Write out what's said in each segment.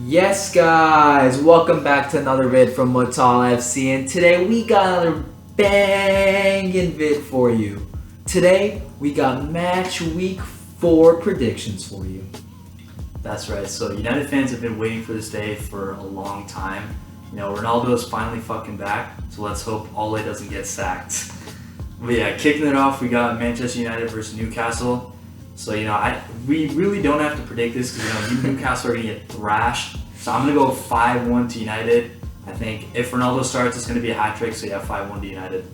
Yes, guys, welcome back to another vid from Mutal FC, and today we got another banging vid for you. Today we got match week 4 predictions for you. That's right. So United fans have been waiting for this day for a long time. Ronaldo is finally fucking back. So let's hope Ole doesn't get sacked. But yeah, kicking it off, we got Manchester United versus Newcastle. So we really don't have to predict this because Newcastle are gonna get thrashed. So I'm gonna go 5-1 to United. I think if Ronaldo starts, it's gonna be a hat trick. So yeah, 5-1 to United.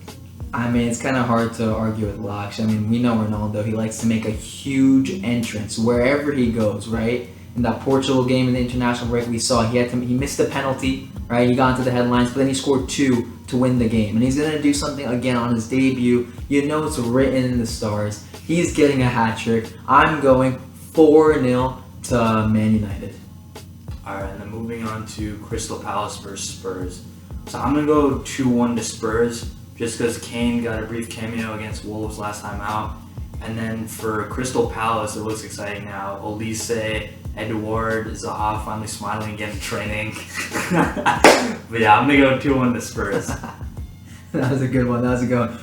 I mean, it's kind of hard to argue with Laksh. I mean, we know Ronaldo, he likes to make a huge entrance wherever he goes, right? In that Portugal game in the international break, we saw he missed a penalty, right? He got into the headlines, but then he scored 2 to win the game. And he's going to do something again on his debut. You know it's written in the stars. He's getting a hat trick. I'm going 4-0 to Man United. Alright, and then moving on to Crystal Palace versus Spurs. So I'm going to go 2-1 to Spurs, just because Kane got a brief cameo against Wolves last time out. And then for Crystal Palace, it looks exciting now. Olise, Edouard, Zaha finally smiling again in training. But yeah, I'm going to go 2-1 to Spurs. That was a good one.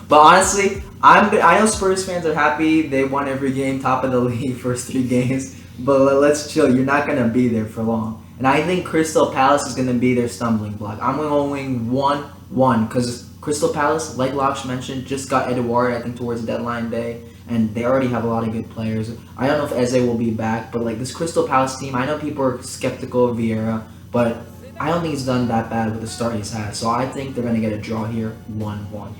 But honestly, I know Spurs fans are happy. They won every game, top of the league, first 3 games. But let's chill. You're not going to be there for long. And I think Crystal Palace is going to be their stumbling block. I'm going 1-1 because Crystal Palace, like Laksh mentioned, just got Edouard, I think, towards deadline day. And they already have a lot of good players. I don't know if Eze will be back, but like this Crystal Palace team, I know people are skeptical of Vieira, but I don't think he's done that bad with the start he's had. So I think they're going to get a draw here, 1-1.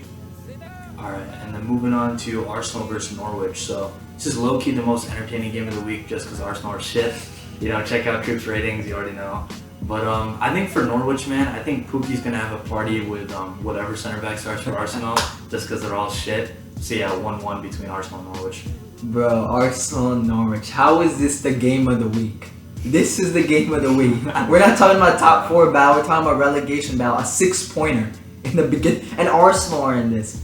Alright, and then moving on to Arsenal versus Norwich. So this is low-key the most entertaining game of the week just because Arsenal are shit. Check out Troops ratings, you already know. But I think for Norwich, man, I think Pookie's going to have a party with whatever center back starts for Arsenal just because they're all shit. So yeah, 1-1 between Arsenal and Norwich. Bro, Arsenal and Norwich. How is this the game of the week? This is the game of the week. We're not talking about top 4 battle. We're talking about relegation battle. A 6-pointer in the beginning. And Arsenal are in this.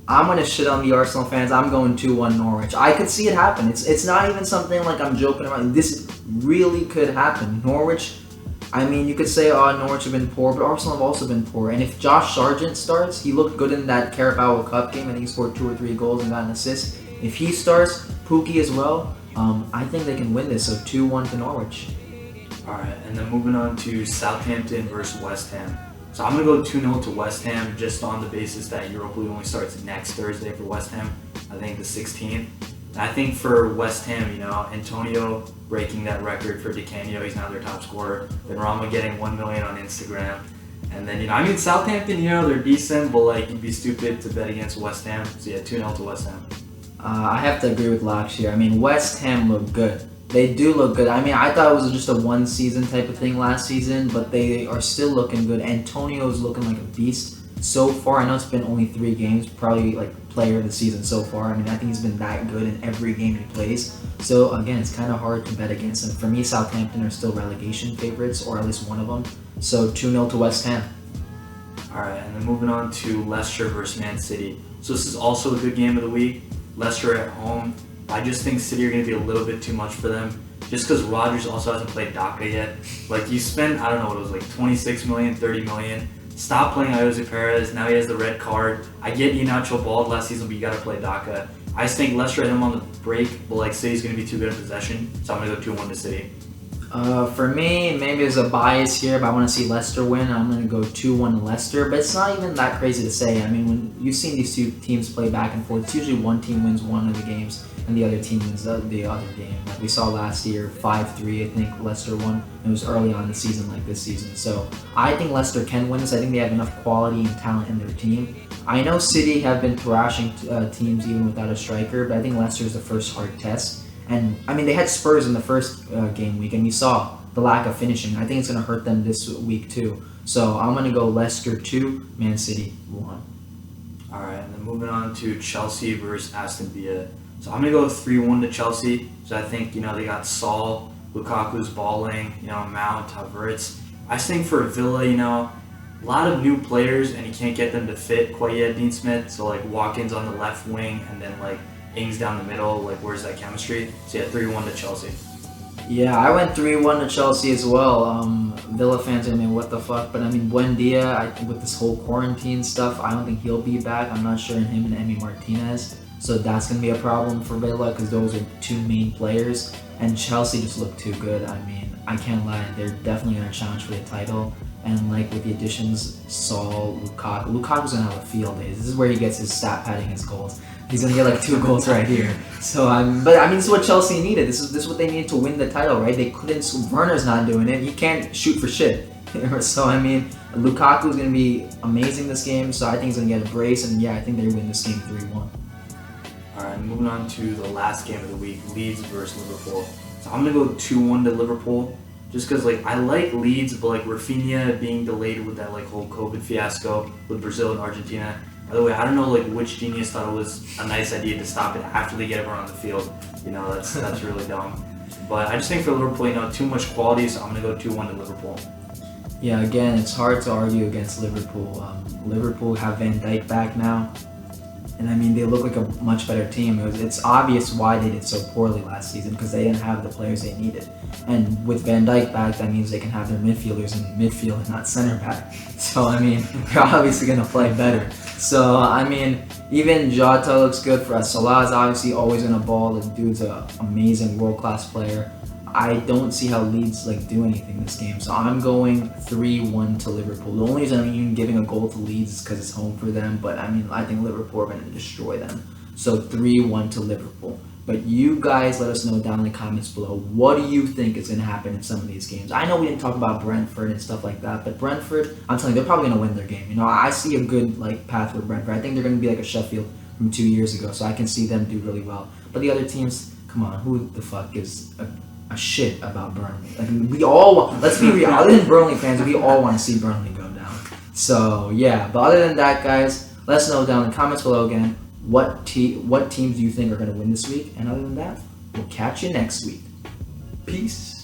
I'm going to shit on the Arsenal fans. I'm going 2-1 Norwich. I could see it happen. It's not even something like I'm joking around. This really could happen. Norwich, I mean, you could say, Norwich have been poor, but Arsenal have also been poor. And if Josh Sargent starts, he looked good in that Carabao Cup game. I think he scored 2 or 3 goals and got an assist. If he starts, Pookie as well, I think they can win this. So 2-1 to Norwich. Alright, and then moving on to Southampton versus West Ham. So I'm going to go 2-0 to West Ham just on the basis that Europa League only starts next Thursday for West Ham. I think the 16th. And I think for West Ham, Antonio breaking that record for Di Canio, he's now their top scorer. Then Rama getting 1 million on Instagram. And then, Southampton, they're decent, but like you'd be stupid to bet against West Ham. So yeah, 2-0 to West Ham. I have to agree with Laksh here. I mean, West Ham look good. They do look good. I mean, I thought it was just a one-season type of thing last season, but they are still looking good. Antonio's looking like a beast so far. I know it's been only 3 games, probably like player of the season so far. I mean, I think he's been that good in every game he plays. So again, it's kind of hard to bet against him. For me, Southampton are still relegation favorites, or at least one of them. So 2-0 to West Ham. Alright, and then moving on to Leicester versus Man City. So this is also a good game of the week. Leicester at home. I just think City are going to be a little bit too much for them. Just because Rodgers also hasn't played Daka yet. Like, you spent, I don't know what it was, like 26 million, 30 million. Stop playing Jose Perez. Now he has the red card. I get Iheanacho balled last season, but you got to play Daka. I just think Leicester hit him on the break, but like City's going to be too good in possession. So I'm going to go 2-1 to City. For me, maybe there's a bias here, but I want to see Leicester win. I'm going to go 2-1 Leicester, but it's not even that crazy to say. I mean, when you've seen these 2 teams play back and forth, it's usually one team wins one of the games and the other team wins the other game. Like we saw last year, 5-3, I think Leicester won. It was early on in the season like this season. So I think Leicester can win this. I think they have enough quality and talent in their team. I know City have been thrashing teams even without a striker, but I think Leicester is the first hard test. And I mean, they had Spurs in the first game week, and we saw the lack of finishing. I think it's going to hurt them this week too. So I'm going to go Leicester 2, Man City 1. Alright, and then moving on to Chelsea versus Aston Villa. So I'm going to go 3-1 to Chelsea. So I think, they got Saul, Lukaku's balling, Mount, Havertz. I just think for Villa, a lot of new players, and you can't get them to fit quite yet, Dean Smith. So like Watkins on the left wing, and then like Ings down the middle. Like, where's that chemistry? So yeah, 3-1 to Chelsea. Yeah, I went 3-1 to Chelsea as well. Villa fans are gonna be what the fuck, but I mean Buendia, I think with this whole quarantine stuff, I don't think he'll be back. I'm not sure in him and Emi Martinez, so that's gonna be a problem for Villa because those are two main players. And Chelsea just look too good. I mean, I can't lie, they're definitely gonna challenge for the title. And like with the additions, Saul, Lukaku's gonna have a field day. This is where he gets his stat padding his goals. He's gonna get like 2 goals right here. So but I mean, this is what Chelsea needed. This is what they needed to win the title, right? They couldn't. Werner's not doing it. He can't shoot for shit. So I mean, Lukaku's gonna be amazing this game. So I think he's gonna get a brace, and yeah, I think they win this game 3-1. All right, moving on to the last game of the week, Leeds versus Liverpool. So I'm gonna go 2-1 to Liverpool, just because like I like Leeds, but like Rafinha being delayed with that like whole COVID fiasco with Brazil and Argentina. By the way, I don't know like which genius thought it was a nice idea to stop it after they get everyone on the field. You know, that's really dumb. But I just think for Liverpool, too much quality, so I'm gonna go 2-1 to Liverpool. Yeah, again, it's hard to argue against Liverpool. Liverpool have Van Dijk back now. And I mean, they look like a much better team. It's obvious why they did so poorly last season because they didn't have the players they needed. And with Van Dijk back, that means they can have their midfielders in midfield and not center back. So I mean, they're obviously gonna play better. So I mean, even Jota looks good for us. Salah's obviously always gonna ball. The dude's an amazing world-class player. I don't see how Leeds do anything this game, so I'm going 3-1 to Liverpool. The only reason I'm even giving a goal to Leeds is because it's home for them, but I mean, I think Liverpool are going to destroy them. So 3-1 to Liverpool. But you guys let us know down in the comments below, what do you think is going to happen in some of these games? I know we didn't talk about Brentford and stuff like that, but Brentford, I'm telling you, they're probably going to win their game. I see a good path for Brentford. I think they're going to be like a Sheffield from 2 years ago, so I can see them do really well. But the other teams, come on, who the fuck gives a shit about Burnley? We all want, let's be real, other than Burnley fans, we all want to see Burnley go down. So yeah, but other than that, guys, let us know down in the comments below again what teams do you think are going to win this week, and other than that, we'll catch you next week. Peace.